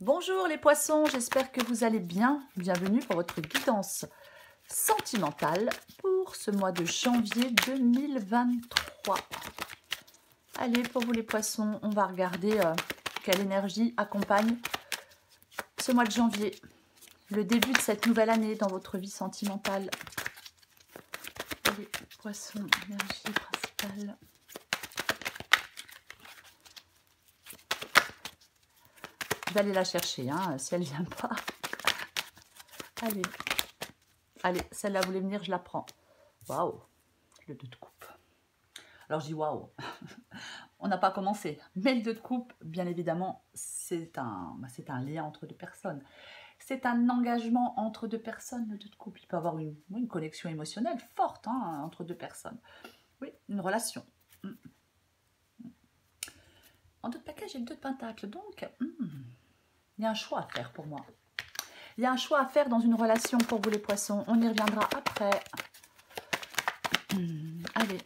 Bonjour les poissons, j'espère que vous allez bien. Bienvenue pour votre guidance sentimentale pour ce mois de janvier 2023. Allez, pour vous les poissons, on va regarder quelle énergie accompagne ce mois de janvier, le début de cette nouvelle année dans votre vie sentimentale. Allez, poissons, énergie principale. Je vais aller la chercher, hein, si elle ne vient pas. Allez, allez, celle-là voulait venir, je la prends. Waouh, le 2 de coupe. Alors je dis waouh, on n'a pas commencé. Mais le 2 de coupe, bien évidemment, c'est un lien entre deux personnes. C'est un engagement entre deux personnes, le 2 de coupe. Il peut y avoir une connexion émotionnelle forte entre deux personnes. Oui, une relation. En 2 de paquet, j'ai le 2 de pentacle, donc il y a un choix à faire pour moi. Il y a un choix à faire dans une relation pour vous les poissons. On y reviendra après. Allez.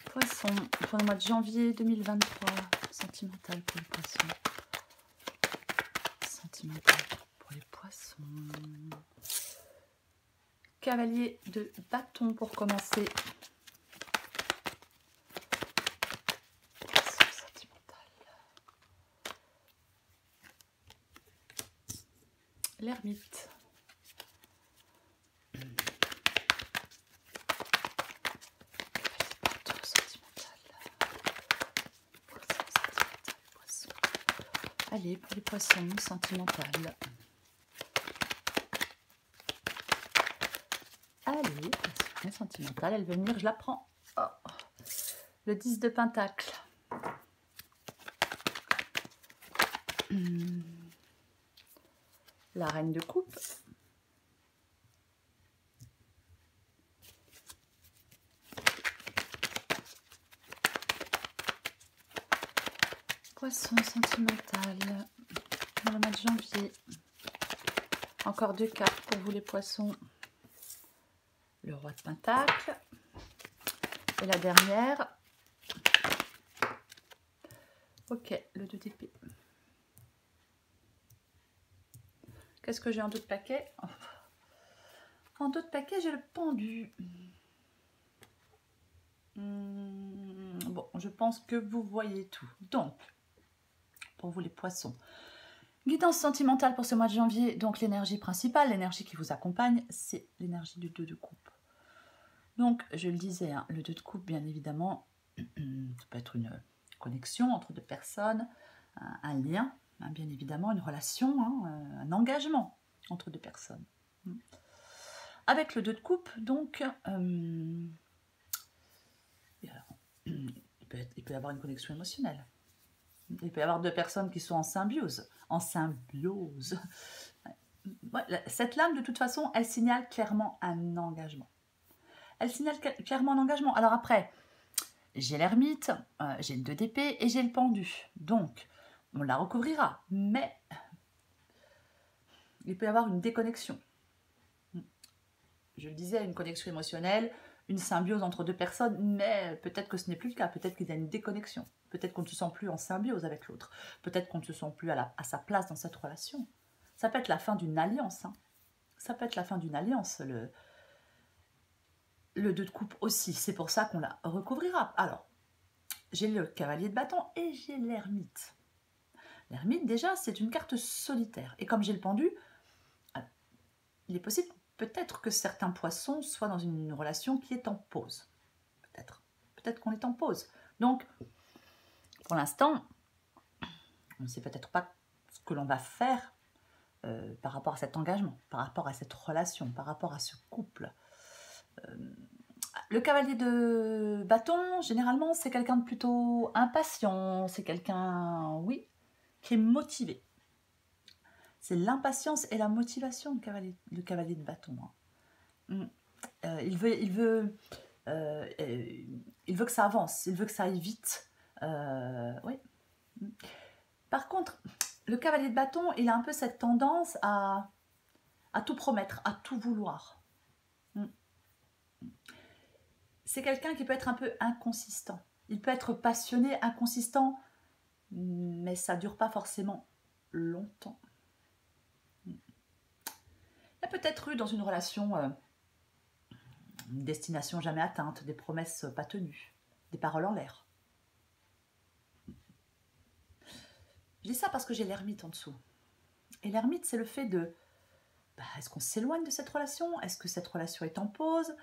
Poissons, pour le mois de janvier 2023. Sentimental pour les poissons. Sentimental pour les poissons. Cavalier de bâton pour commencer. L'ermite. Allez, pour les poissons, sentimental. Allez, poisson sentimental, elle veut venir, je la prends. Oh. Le 10 de pentacle. La reine de coupe. Poisson sentimental dans le mois de janvier. Encore 2 cartes pour vous les poissons. Le roi de pentacle. Et la dernière. Ok, le 2 d'épée. Qu'est-ce que j'ai en 2 de paquet? En 2 de paquet, j'ai le pendu. Bon, je pense que vous voyez tout. Donc, pour vous les poissons, guidance sentimentale pour ce mois de janvier. Donc, l'énergie principale, l'énergie qui vous accompagne, c'est l'énergie du 2 de coupe. Donc, je le disais, hein, le 2 de coupe, bien évidemment, ça peut être une connexion entre deux personnes, un lien, hein, bien évidemment, une relation, un engagement entre deux personnes. Avec le 2 de coupe, donc, il peut y avoir une connexion émotionnelle. Il peut y avoir deux personnes qui sont en symbiose. En symbiose. Ouais, cette lame, de toute façon, elle signale clairement un engagement. Elle signale clairement un engagement. Alors après, j'ai l'ermite, j'ai le 2 d'épée et j'ai le pendu. Donc, on la recouvrira. Mais il peut y avoir une déconnexion. Je le disais, une connexion émotionnelle, une symbiose entre deux personnes, mais peut-être que ce n'est plus le cas. Peut-être qu'il y a une déconnexion. Peut-être qu'on ne se sent plus en symbiose avec l'autre. Peut-être qu'on ne se sent plus à sa place dans cette relation. Ça peut être la fin d'une alliance. Ça peut être la fin d'une alliance, le 2 de coupe aussi. C'est pour ça qu'on la recouvrira. Alors, j'ai le cavalier de bâton et j'ai l'ermite. L'ermite, déjà, c'est une carte solitaire. Et comme j'ai le pendu, il est possible peut-être que certains poissons soient dans une relation qui est en pause. Peut-être qu'on est en pause. Donc, pour l'instant, on ne sait peut-être pas ce que l'on va faire par rapport à cet engagement, par rapport à cette relation, par rapport à ce couple. Le cavalier de bâton, généralement, c'est quelqu'un de plutôt impatient, c'est quelqu'un, oui, qui est motivé. C'est l'impatience et la motivation, le cavalier de bâton. Il veut que ça avance, il veut que ça aille vite. Oui. Par contre, le cavalier de bâton, il a un peu cette tendance à tout promettre, à tout vouloir. C'est quelqu'un qui peut être un peu inconsistant. Il peut être passionné, inconsistant, mais ça ne dure pas forcément longtemps. Il y a peut-être eu dans une relation une destination jamais atteinte, des promesses pas tenues, des paroles en l'air. Je dis ça parce que j'ai l'ermite en dessous. Et l'ermite, c'est le fait de... est-ce qu'on s'éloigne de cette relation? Est-ce que cette relation est en pause?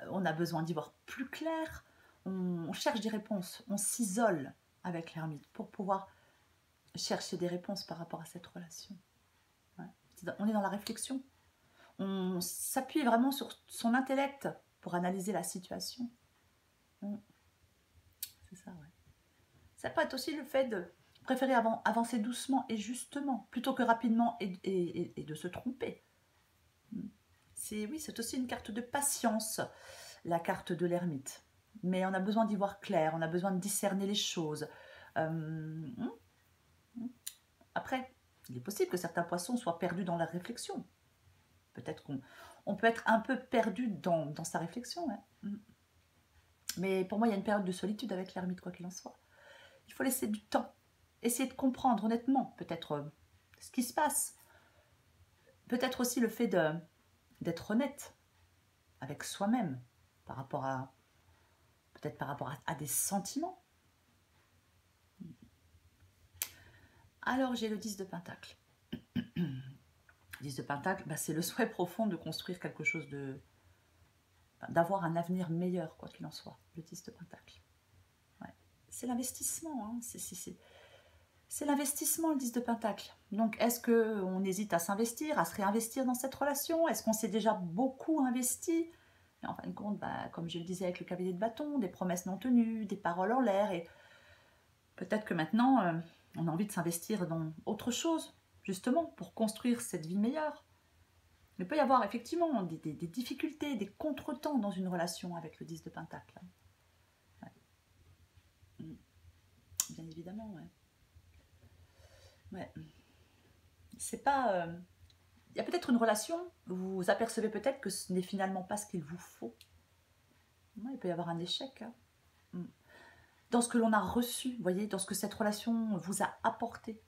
On a besoin d'y voir plus clair? On cherche des réponses. On s'isole avec l'ermite pour pouvoir chercher des réponses par rapport à cette relation. Ouais. On est dans la réflexion. On s'appuie vraiment sur son intellect pour analyser la situation. C'est ça, ouais. Ça peut être aussi le fait de préférer avancer doucement et justement, plutôt que rapidement et de se tromper. Oui, c'est aussi une carte de patience, la carte de l'ermite. Mais on a besoin d'y voir clair, on a besoin de discerner les choses. Après, il est possible que certains poissons soient perdus dans leur réflexion. Peut-être qu'on peut être un peu perdu dans sa réflexion. Ouais. Mais pour moi, il y a une période de solitude avec l'ermite, quoi qu'il en soit. Il faut laisser du temps. Essayer de comprendre honnêtement, peut-être ce qui se passe. Peut-être aussi le fait d'être honnête avec soi-même par rapport à... peut-être par rapport à des sentiments. Alors, j'ai le 10 de Pentacle. 10 de Pentacle, c'est le souhait profond de construire quelque chose d'avoir un avenir meilleur, quoi qu'il en soit. Le 10 de Pentacle. Ouais. C'est l'investissement, hein. C'est l'investissement, le 10 de Pentacle. Donc, est-ce qu'on hésite à s'investir, à se réinvestir dans cette relation? Est-ce qu'on s'est déjà beaucoup investi? Et en fin de compte, comme je le disais avec le cavalier de bâton, des promesses non tenues, des paroles en l'air. Et peut-être que maintenant, on a envie de s'investir dans autre chose, justement, pour construire cette vie meilleure. Il peut y avoir effectivement des difficultés, des contretemps dans une relation avec le 10 de Pentacle. Ouais. Bien évidemment, ouais. Ouais. C'est pas... Il y a peut-être une relation, vous apercevez peut-être que ce n'est finalement pas ce qu'il vous faut. Ouais, il peut y avoir un échec. Hein. Dans ce que l'on a reçu, vous voyez, dans ce que cette relation vous a apporté.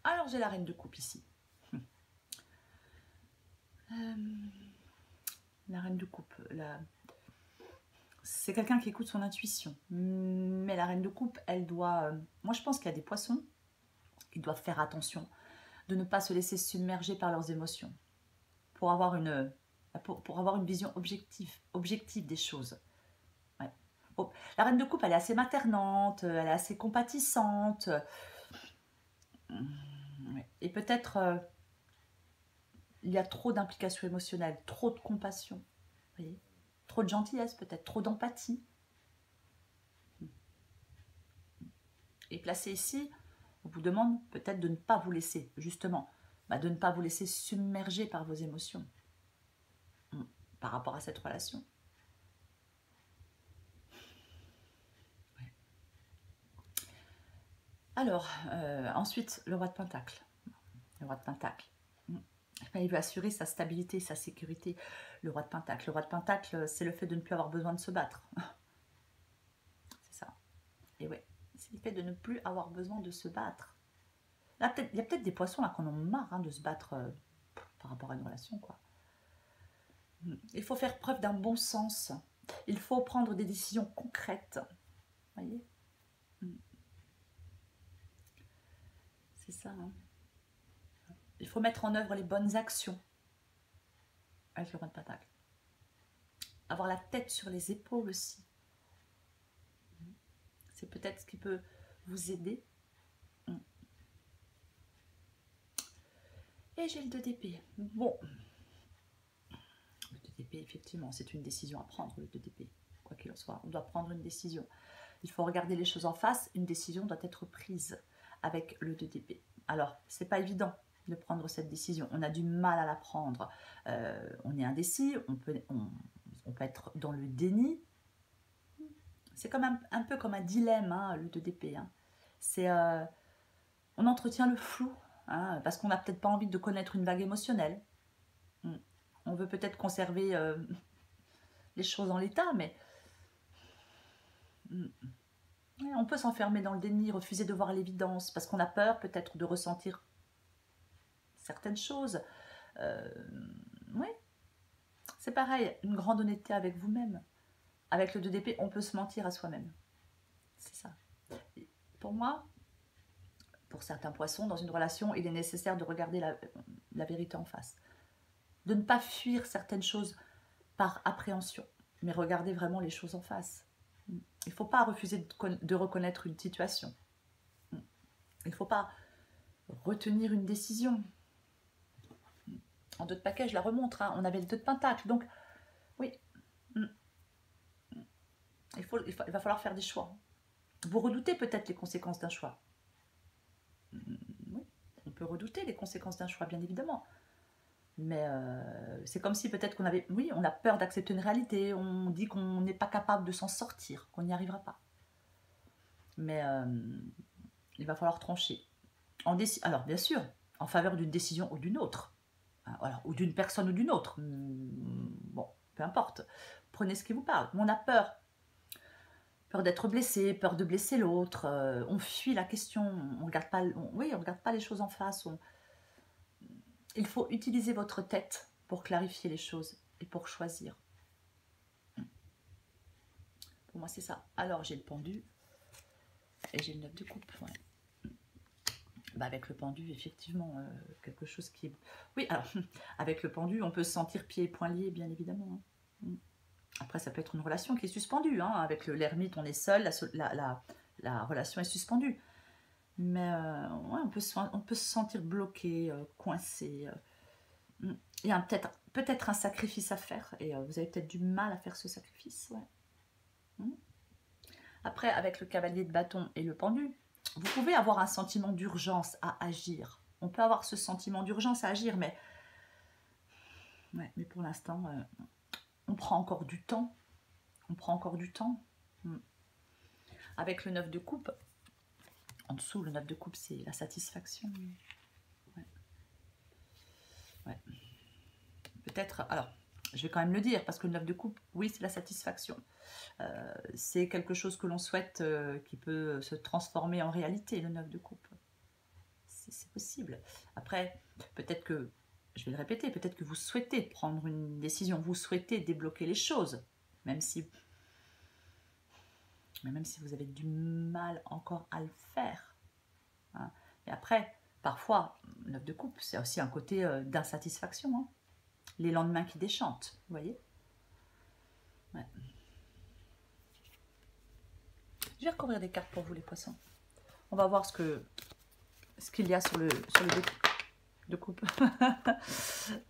Alors, j'ai la reine de coupe ici. La reine de coupe, c'est quelqu'un qui écoute son intuition. Mais la reine de coupe, elle doit... Moi, je pense qu'il y a des poissons qui doivent faire attention de ne pas se laisser submerger par leurs émotions pour avoir une vision objective des choses. Ouais. Bon, la reine de coupe, elle est assez maternante, elle est assez compatissante. Et peut-être il y a trop d'implication émotionnelle, trop de compassion. Vous voyez, trop de gentillesse peut-être, trop d'empathie. Et placé ici, on vous demande peut-être de ne pas vous laisser, justement, de ne pas vous laisser submerger par vos émotions par rapport à cette relation. Ouais. Alors, ensuite, le roi de Pentacle. Le roi de Pentacle. Il veut assurer sa stabilité, sa sécurité. Le roi de Pentacle. Le roi de Pentacle, c'est le fait de ne plus avoir besoin de se battre. C'est ça. Et ouais, c'est le fait de ne plus avoir besoin de se battre. Là, il y a peut-être des poissons là, qui en ont marre de se battre par rapport à une relation, quoi. Il faut faire preuve d'un bon sens. Il faut prendre des décisions concrètes. Vous voyez? C'est ça, hein. Il faut mettre en œuvre les bonnes actions avec le roi de Pentacle. Avoir la tête sur les épaules aussi. C'est peut-être ce qui peut vous aider. Et j'ai le 2 d'épée. Bon. Le 2 d'épée, effectivement, c'est une décision à prendre, le 2 d'épée. Quoi qu'il en soit, on doit prendre une décision. Il faut regarder les choses en face. Une décision doit être prise avec le 2 d'épée. Alors, c'est pas évident de prendre cette décision. On a du mal à la prendre. On est indécis, on peut être dans le déni. C'est comme un peu comme un dilemme, hein, le 2 d'épée. Hein. On entretient le flou, hein, parce qu'on n'a peut-être pas envie de connaître une vague émotionnelle. On veut peut-être conserver les choses en l'état, mais On peut s'enfermer dans le déni, refuser de voir l'évidence, parce qu'on a peur peut-être de ressentir certaines choses. Oui, c'est pareil, une grande honnêteté avec vous-même. Avec le 2 d'épée, on peut se mentir à soi-même. C'est ça. Et pour moi, pour certains poissons, dans une relation, il est nécessaire de regarder la vérité en face. De ne pas fuir certaines choses par appréhension, mais regarder vraiment les choses en face. Il ne faut pas refuser de reconnaître une situation. Il ne faut pas retenir une décision. En 2 de paquet, je la remontre, hein, on avait le 2 de pentacle, donc oui, il va falloir faire des choix. Vous redoutez peut-être les conséquences d'un choix. Oui, on peut redouter les conséquences d'un choix, bien évidemment. Mais c'est comme si peut-être qu'on avait... Oui, on a peur d'accepter une réalité, on dit qu'on n'est pas capable de s'en sortir, qu'on n'y arrivera pas. Mais il va falloir trancher. Alors, bien sûr, en faveur d'une décision ou d'une autre. Voilà, ou d'une personne ou d'une autre. Bon, peu importe. Prenez ce qui vous parle. Mais on a peur. Peur d'être blessé, peur de blesser l'autre. On fuit la question. On regarde pas, on regarde pas les choses en face. Il faut utiliser votre tête pour clarifier les choses et pour choisir. Pour moi, c'est ça. Alors, j'ai le pendu et j'ai le 9 de coupe. Ouais. Bah, avec le pendu, effectivement, quelque chose qui est... Oui, alors, avec le pendu, on peut se sentir pieds et poings liés, bien évidemment. Hein. Après, ça peut être une relation qui est suspendue. Hein. Avec l'ermite, on est seul, la relation est suspendue. Mais ouais, on peut se sentir bloqué, coincé. Il y a peut-être un sacrifice à faire. Et vous avez peut-être du mal à faire ce sacrifice. Ouais. Après, avec le cavalier de bâton et le pendu, vous pouvez avoir un sentiment d'urgence à agir. On peut avoir ce sentiment d'urgence à agir, mais pour l'instant, on prend encore du temps. On prend encore du temps. Avec le 9 de coupe, en dessous, le 9 de coupe, c'est la satisfaction. Ouais. Peut-être, alors, je vais quand même le dire, parce que le 9 de coupe, oui, c'est la satisfaction. C'est quelque chose que l'on souhaite qui peut se transformer en réalité, le 9 de coupe. C'est possible. Après, peut-être que, je vais le répéter, peut-être que vous souhaitez prendre une décision, vous souhaitez débloquer les choses, même si vous avez du mal encore à le faire. Hein. Et après, parfois, 9 de coupe, c'est aussi un côté d'insatisfaction. Hein. Les lendemains qui déchantent, vous voyez. Ouais. Je vais recouvrir des cartes pour vous, les poissons. On va voir ce qu'il y a sur le de coupe.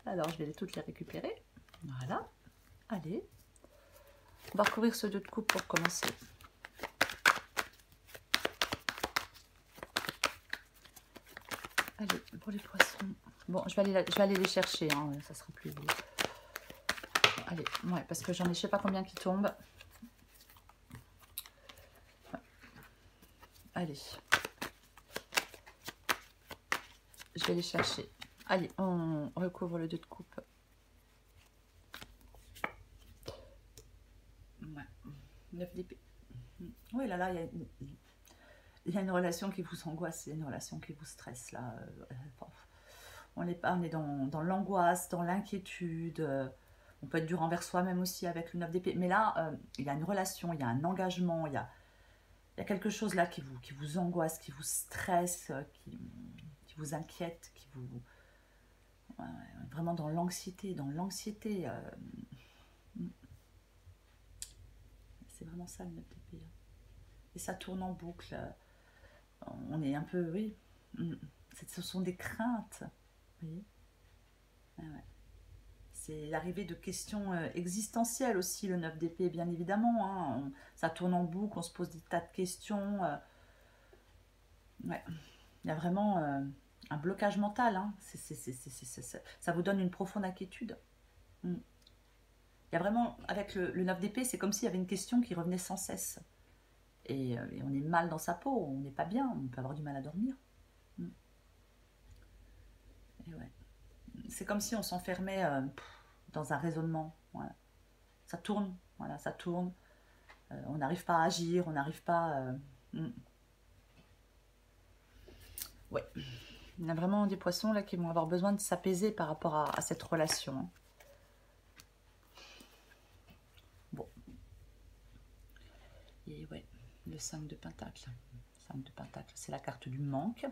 Alors, je vais toutes les récupérer. Voilà. Allez. On va recouvrir ce 2 de coupe pour commencer. Allez, pour les poissons. Bon, je vais aller les chercher, hein, ça sera plus... Allez, ouais, parce que j'en ai je sais pas combien qui tombent. Ouais. Allez. Je vais les chercher. Allez, on recouvre le 2 de coupe. Ouais. 9 d'épée. Oui, là, il y a une relation qui vous angoisse, il y a une relation qui vous stresse, là. On est dans l'angoisse, dans l'inquiétude. On peut être dur envers soi-même aussi avec le 9 d'épée. Mais là, il y a une relation, il y a un engagement, il y a quelque chose là qui vous angoisse, qui vous stresse, qui vous inquiète, qui vous... vraiment dans l'anxiété, c'est vraiment ça le 9 d'épée. Et ça tourne en boucle. On est un peu, oui, ce sont des craintes, vous voyez. Ouais. C'est l'arrivée de questions existentielles aussi, le 9 d'épée, bien évidemment. Hein. Ça tourne en boucle, on se pose des tas de questions. Ouais. Il y a vraiment un blocage mental. Hein. Ça vous donne une profonde inquiétude. Il y a vraiment, avec le 9 d'épée, c'est comme s'il y avait une question qui revenait sans cesse. Et on est mal dans sa peau, on n'est pas bien, on peut avoir du mal à dormir. Et ouais. C'est comme si on s'enfermait dans un raisonnement. Voilà. Ça tourne, voilà, ça tourne. On n'arrive pas à agir, on n'arrive pas... Ouais. Il y a vraiment des poissons là qui vont avoir besoin de s'apaiser par rapport à cette relation. Hein. Bon. Et ouais, le 5 de Pentacle. 5 de Pentacle, c'est la carte du manque.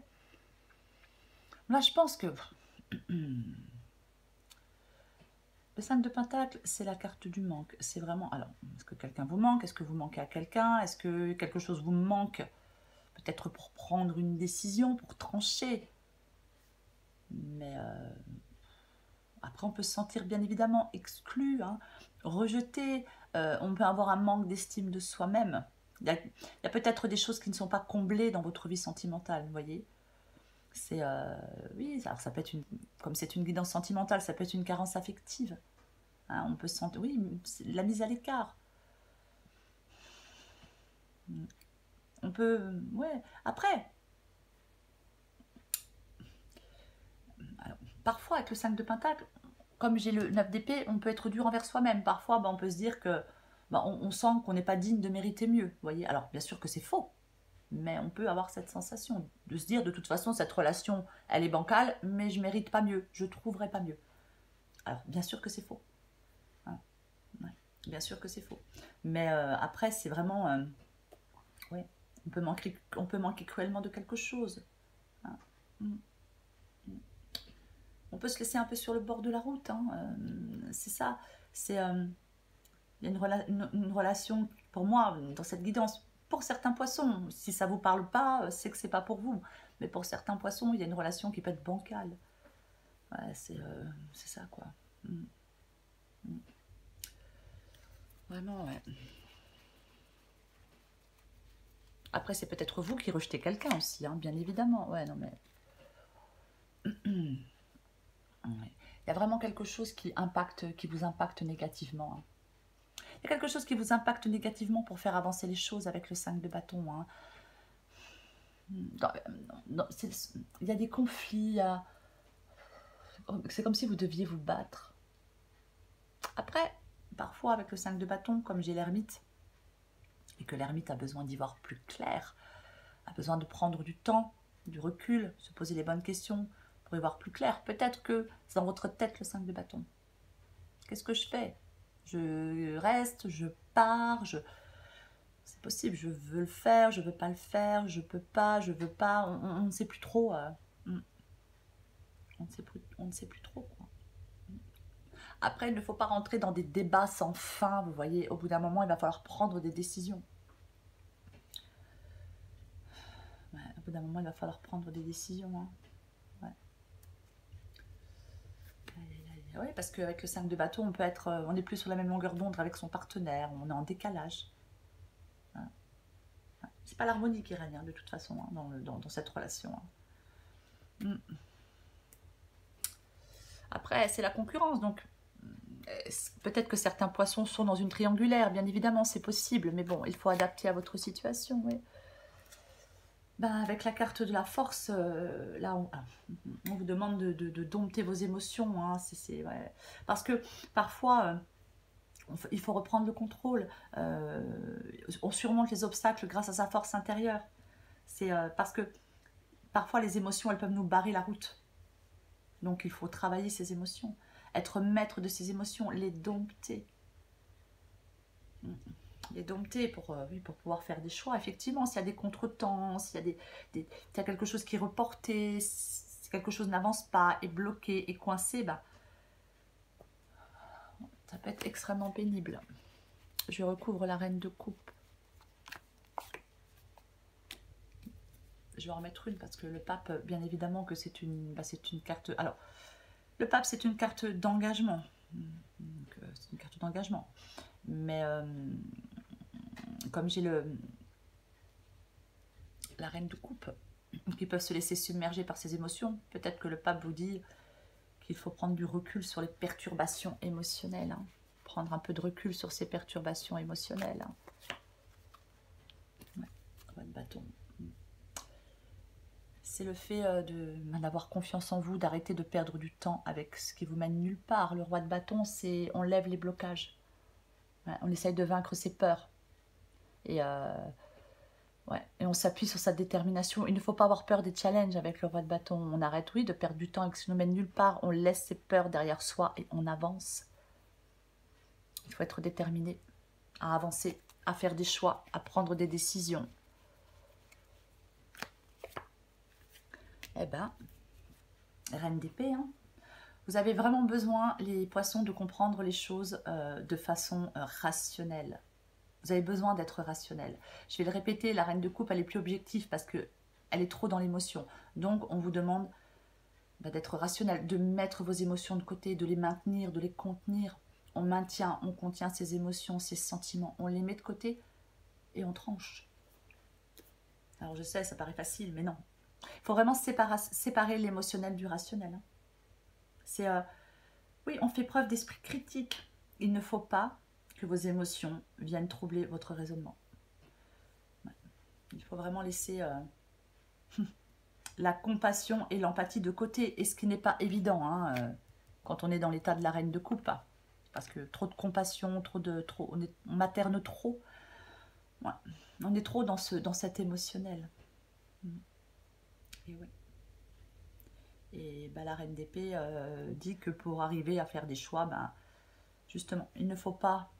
Là, je pense que... Le 5 de Pentacle, c'est la carte du manque. C'est vraiment... Alors, est-ce que quelqu'un vous manque? Est-ce que vous manquez à quelqu'un? Est-ce que quelque chose vous manque? Peut-être pour prendre une décision, pour trancher. Mais après, on peut se sentir bien évidemment exclu, hein, rejeté. On peut avoir un manque d'estime de soi-même. Il y a peut-être des choses qui ne sont pas comblées dans votre vie sentimentale, vous voyez. C'est oui, alors ça peut être comme c'est une guidance sentimentale, ça peut être une carence affective. Hein, on peut se sentir, oui, la mise à l'écart. On peut, ouais. Après, alors, parfois avec le 5 de Pentacle, comme j'ai le 9 d'épée, on peut être dur envers soi-même. Parfois, on peut se dire que on sent qu'on n'est pas digne de mériter mieux. Vous voyez, alors bien sûr que c'est faux. Mais on peut avoir cette sensation de se dire de toute façon cette relation elle est bancale mais je mérite pas mieux, je trouverai pas mieux. Alors bien sûr que c'est faux, hein, ouais, bien sûr que c'est faux, mais après c'est vraiment ouais, on peut manquer cruellement de quelque chose, hein. On peut se laisser un peu sur le bord de la route, hein. C'est ça, c'est il y a une relation pour moi dans cette guidance. Pour certains poissons, si ça ne vous parle pas, c'est que c'est pas pour vous. Mais pour certains poissons, il y a une relation qui peut être bancale. Ouais, c'est ça, quoi. Mm. Mm. Vraiment, ouais. Après, c'est peut-être vous qui rejetez quelqu'un aussi, hein, bien évidemment. Ouais, non, mais... Ouais. Il y a vraiment quelque chose qui vous impacte négativement, hein. Il y a quelque chose qui vous impacte négativement pour faire avancer les choses avec le 5 de bâton, hein. Il y a des conflits, c'est comme si vous deviez vous battre. Après, parfois avec le 5 de bâton, comme j'ai l'ermite, et que l'ermite a besoin d'y voir plus clair, a besoin de prendre du temps, du recul, se poser les bonnes questions pour y voir plus clair. Peut-être que c'est dans votre tête le 5 de bâton. Qu'est-ce que je fais? Je reste, je pars, c'est possible, je veux le faire, je veux pas le faire, je peux pas, je veux pas, on ne sait plus trop. On ne sait plus trop, quoi. Après, il ne faut pas rentrer dans des débats sans fin, vous voyez. Au bout d'un moment, il va falloir prendre des décisions. Ouais, au bout d'un moment, il va falloir prendre des décisions, hein. Ouais. Oui, parce qu'avec le 5 de bâton, on n'est plus sur la même longueur d'onde avec son partenaire, on est en décalage. Hein. C'est pas l'harmonie qui règne, hein, de toute façon, hein, dans cette relation, hein. Après, c'est la concurrence, donc peut-être que certains poissons sont dans une triangulaire, bien évidemment, c'est possible, mais bon, il faut adapter à votre situation, oui. Avec la carte de la force, là, on vous demande de dompter vos émotions, hein, ouais. Parce que parfois, il faut reprendre le contrôle. On surmonte les obstacles grâce à sa force intérieure. C'est parce que parfois, les émotions, elles peuvent nous barrer la route. Donc, il faut travailler ses émotions, être maître de ses émotions, les dompter. Les dompter pour pouvoir faire des choix. Effectivement, s'il y a des contretemps, s'il y a quelque chose qui est reporté, si quelque chose n'avance pas, est bloqué, est coincé, ça peut être extrêmement pénible. Je recouvre la reine de coupe. Je vais en remettre une parce que le pape, bien évidemment que c'est une carte... Alors, le pape, c'est une carte d'engagement. C'est une carte d'engagement. Mais comme j'ai la reine de coupe, qui peuvent se laisser submerger par ses émotions, peut-être que le pape vous dit qu'il faut prendre du recul sur les perturbations émotionnelles, hein. Prendre un peu de recul sur ces perturbations émotionnelles, hein. Ouais, roi de bâton. C'est le fait d'avoir confiance en vous, d'arrêter de perdre du temps avec ce qui vous mène nulle part. Le roi de bâton, c'est on lève les blocages. Ouais, on essaye de vaincre ses peurs. Et, ouais. Et on s'appuie sur sa détermination. Il ne faut pas avoir peur des challenges avec le roi de bâton. On arrête, oui, de perdre du temps et que ça nous mène nulle part. On laisse ses peurs derrière soi et on avance. Il faut être déterminé à avancer, à faire des choix, à prendre des décisions. Eh ben, reine d'épée, hein. Vous avez vraiment besoin, les poissons, de comprendre les choses de façon rationnelle. Vous avez besoin d'être rationnel. Je vais le répéter, la reine de coupe, elle est plus objective parce qu'elle est trop dans l'émotion. Donc, on vous demande d'être rationnel, de mettre vos émotions de côté, de les maintenir, de les contenir. On maintient, on contient ces émotions, ces sentiments. On les met de côté et on tranche. Alors, je sais, ça paraît facile, mais non. Il faut vraiment séparer l'émotionnel du rationnel. Hein. C'est... oui, on fait preuve d'esprit critique. Il ne faut pas que vos émotions viennent troubler votre raisonnement. Ouais. Il faut vraiment laisser la compassion et l'empathie de côté, et ce qui n'est pas évident hein, quand on est dans l'état de la reine de coupe. Parce que trop de compassion, on materne trop. Ouais. On est trop dans cet émotionnel. Et oui. Et bah, la reine d'épée dit que pour arriver à faire des choix, justement, il ne faut pas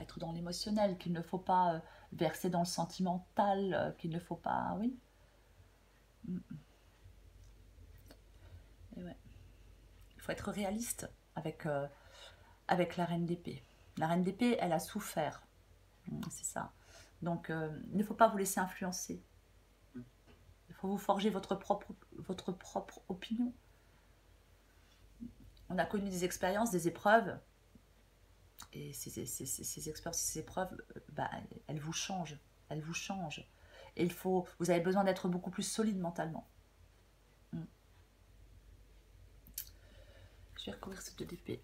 être dans l'émotionnel, qu'il ne faut pas verser dans le sentimental, qu'il ne faut pas... Oui. Et ouais. Il faut être réaliste avec la reine d'épée. La reine d'épée, elle a souffert. C'est ça. Donc, il ne faut pas vous laisser influencer. Il faut vous forger votre propre opinion. On a connu des expériences, des épreuves. Et ces expériences, ces épreuves, elles vous changent. Elles vous changent. Et vous avez besoin d'être beaucoup plus solide mentalement. Je vais recouvrir ce 2 d'épée.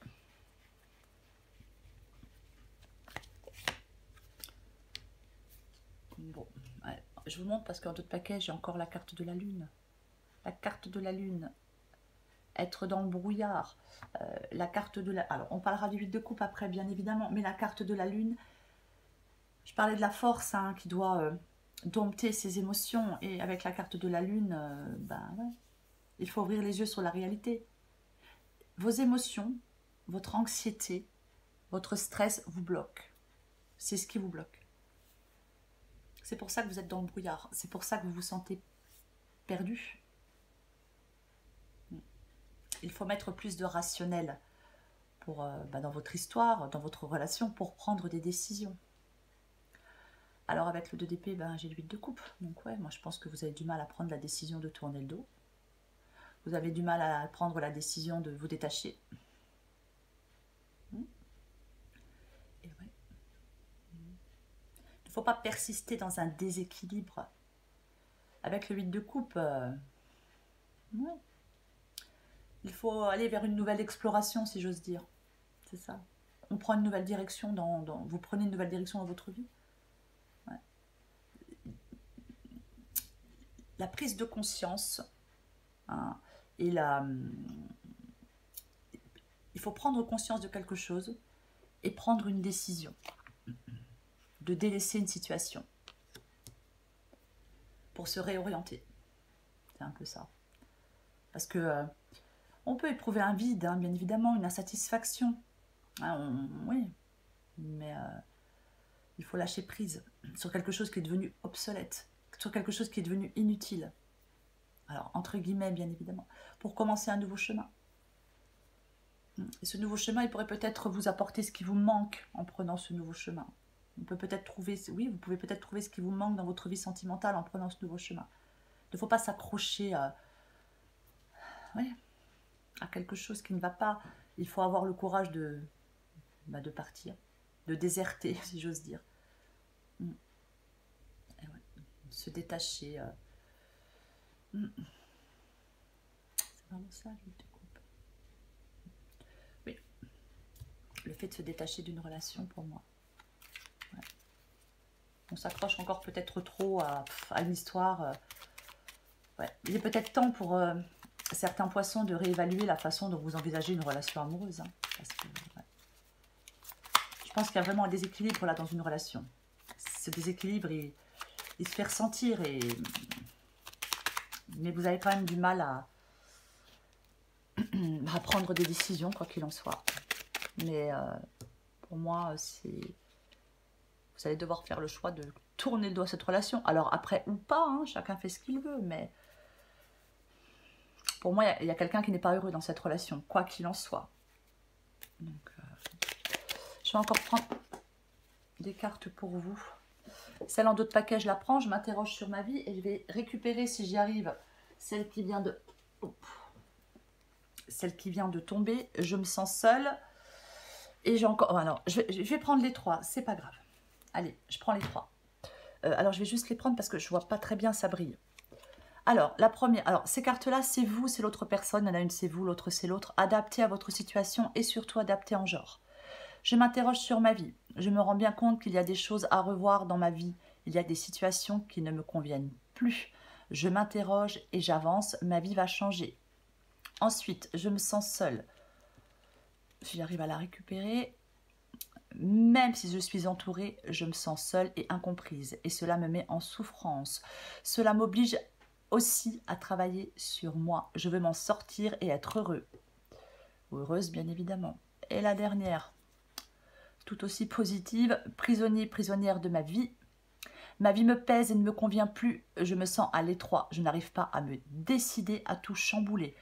Bon, ouais, je vous montre parce qu'en d'autres paquets, j'ai encore la carte de la lune. La carte de la lune. Être dans le brouillard. La carte de la... Alors, on parlera du 8 de coupe après, bien évidemment, mais la carte de la lune, je parlais de la force hein, qui doit dompter ses émotions, et avec la carte de la lune, ouais, il faut ouvrir les yeux sur la réalité. Vos émotions, votre anxiété, votre stress vous bloquent. C'est ce qui vous bloque. C'est pour ça que vous êtes dans le brouillard. C'est pour ça que vous vous sentez perdu. Il faut mettre plus de rationnel dans votre histoire, dans votre relation, pour prendre des décisions. Alors avec le 2 d'épée, j'ai le 8 de coupe. Donc ouais, moi je pense que vous avez du mal à prendre la décision de tourner le dos. Vous avez du mal à prendre la décision de vous détacher. Et ouais. Il ne faut pas persister dans un déséquilibre. Avec le 8 de coupe, ouais. Il faut aller vers une nouvelle exploration, si j'ose dire. C'est ça. On prend une nouvelle direction vous prenez une nouvelle direction dans votre vie. Ouais. La prise de conscience hein, et il faut prendre conscience de quelque chose et prendre une décision de délaisser une situation pour se réorienter. C'est un peu ça. Parce que on peut éprouver un vide, hein, bien évidemment, une insatisfaction. Hein, oui, mais il faut lâcher prise sur quelque chose qui est devenu obsolète, sur quelque chose qui est devenu inutile. Alors, entre guillemets, bien évidemment, pour commencer un nouveau chemin. Et ce nouveau chemin, il pourrait peut-être vous apporter ce qui vous manque en prenant ce nouveau chemin. On peut peut-être trouver, oui, vous pouvez peut-être trouver ce qui vous manque dans votre vie sentimentale en prenant ce nouveau chemin. Il ne faut pas s'accrocher à quelque chose qui ne va pas. Il faut avoir le courage de partir, de déserter, si j'ose dire. Et ouais, se détacher. C'est vraiment ça, l'huile de coupe. Oui. Le fait de se détacher d'une relation, pour moi. Ouais. On s'accroche encore peut-être trop à une histoire. Ouais. Il est peut-être temps pour certains poissons de réévaluer la façon dont vous envisagez une relation amoureuse. Hein, parce que, ouais. Je pense qu'il y a vraiment un déséquilibre là dans une relation. Ce déséquilibre, il se fait ressentir, mais vous avez quand même du mal à prendre des décisions, quoi qu'il en soit. Mais pour moi, vous allez devoir faire le choix de tourner le dos à cette relation. Alors après ou pas, hein, chacun fait ce qu'il veut, mais pour moi, il y a quelqu'un qui n'est pas heureux dans cette relation, quoi qu'il en soit. Donc, je vais encore prendre des cartes pour vous. Celle en dos de paquet, je la prends, je m'interroge sur ma vie et je vais récupérer, si j'y arrive, celle qui vient de... Celle qui vient de tomber. Je me sens seule. Et j'ai encore... Alors, je vais prendre les trois, c'est pas grave. Allez, je prends les trois. Alors, je vais juste les prendre parce que je vois pas très bien, ça brille. Alors, la première... Alors, ces cartes-là, c'est vous, c'est l'autre personne. Il y en a une, c'est vous, l'autre, c'est l'autre. Adaptez à votre situation et surtout adaptez en genre. Je m'interroge sur ma vie. Je me rends bien compte qu'il y a des choses à revoir dans ma vie. Il y a des situations qui ne me conviennent plus. Je m'interroge et j'avance. Ma vie va changer. Ensuite, je me sens seule. J'arrive à la récupérer. Même si je suis entourée, je me sens seule et incomprise. Et cela me met en souffrance. Cela m'oblige aussi à travailler sur moi. Je veux m'en sortir et être heureux. Ou heureuse, bien évidemment. Et la dernière, tout aussi positive, prisonnier, prisonnière de ma vie. Ma vie me pèse et ne me convient plus. Je me sens à l'étroit. Je n'arrive pas à me décider à tout chambouler.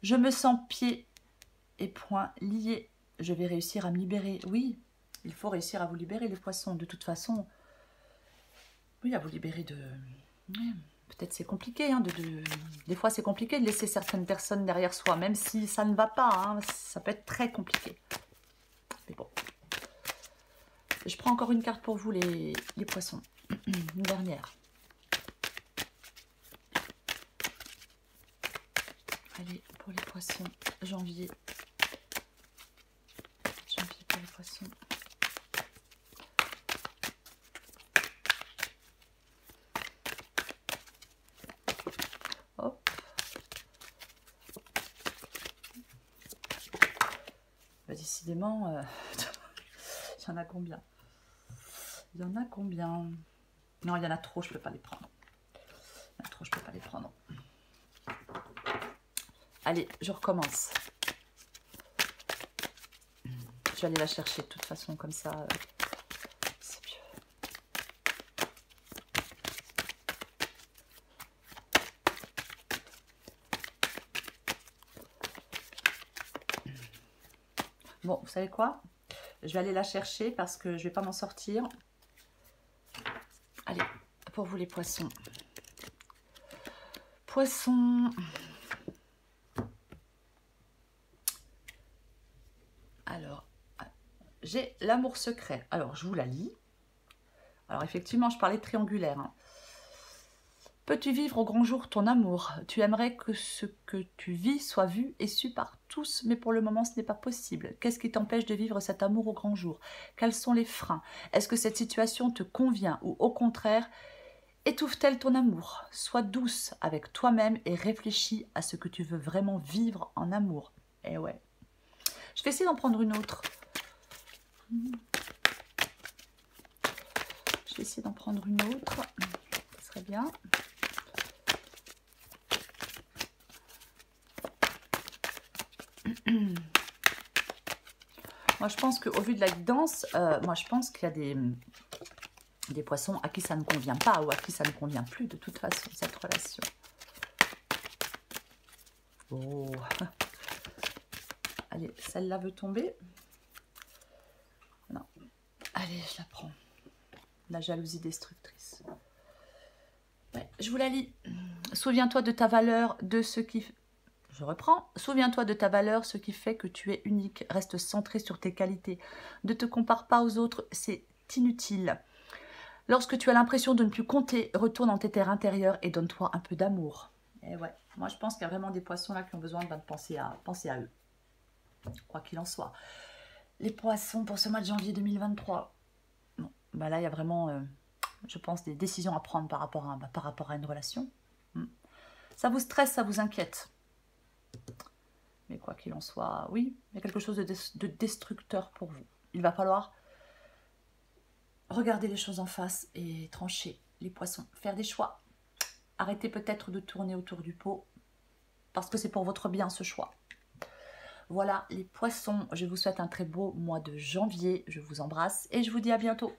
Je me sens pieds et poings liés. Je vais réussir à me libérer. Oui, il faut réussir à vous libérer, les poissons. De toute façon, oui, à vous libérer de... Oui, peut-être c'est compliqué. Hein, des fois, c'est compliqué de laisser certaines personnes derrière soi, même si ça ne va pas. Hein, ça peut être très compliqué. Mais bon. Je prends encore une carte pour vous, les poissons. Une dernière. Allez, pour les poissons, janvier. Janvier pour les poissons. Hop. Bah, décidément, il y en a combien? Il y en a combien? Non, il y en a trop, je ne peux pas les prendre. Il y en a trop, je ne peux pas les prendre. Allez, je recommence. Je vais aller la chercher de toute façon, comme ça, c'est mieux. Bon, vous savez quoi? Je vais aller la chercher parce que je ne vais pas m'en sortir. Allez, pour vous les poissons. Poissons. Alors, j'ai l'amour secret. Alors, je vous la lis. Alors, effectivement, je parlais triangulaire. Hein. Peux-tu vivre au grand jour ton amour? Tu aimerais que ce que tu vis soit vu et su par tous, mais pour le moment, ce n'est pas possible. Qu'est-ce qui t'empêche de vivre cet amour au grand jour? Quels sont les freins? Est-ce que cette situation te convient ou au contraire, étouffe-t-elle ton amour? Sois douce avec toi-même et réfléchis à ce que tu veux vraiment vivre en amour. Eh ouais. Je vais essayer d'en prendre une autre. Je vais essayer d'en prendre une autre. Ça serait bien. Moi, je pense qu'au vu de la guidance, moi, je pense qu'il y a des poissons à qui ça ne convient pas ou à qui ça ne convient plus de toute façon, cette relation. Oh. Allez, celle-là veut tomber. Non. Allez, je la prends. La jalousie destructrice. Ouais, je vous la lis. Souviens-toi de ta valeur, de ce qui... Je reprends. Souviens-toi de ta valeur, ce qui fait que tu es unique. Reste centré sur tes qualités. Ne te compare pas aux autres, c'est inutile. Lorsque tu as l'impression de ne plus compter, retourne dans tes terres intérieures et donne-toi un peu d'amour. Et ouais, moi je pense qu'il y a vraiment des poissons là qui ont besoin de penser à eux. Quoi qu'il en soit. Les poissons pour ce mois de janvier 2023. Bon, bah là il y a vraiment, je pense, des décisions à prendre par rapport à une relation. Ça vous stresse, ça vous inquiète. Mais quoi qu'il en soit, oui, il y a quelque chose de destructeur pour vous. Il va falloir regardez les choses en face et tranchez les poissons. Faire des choix. Arrêtez peut-être de tourner autour du pot parce que c'est pour votre bien ce choix. Voilà les poissons, je vous souhaite un très beau mois de janvier. Je vous embrasse et je vous dis à bientôt.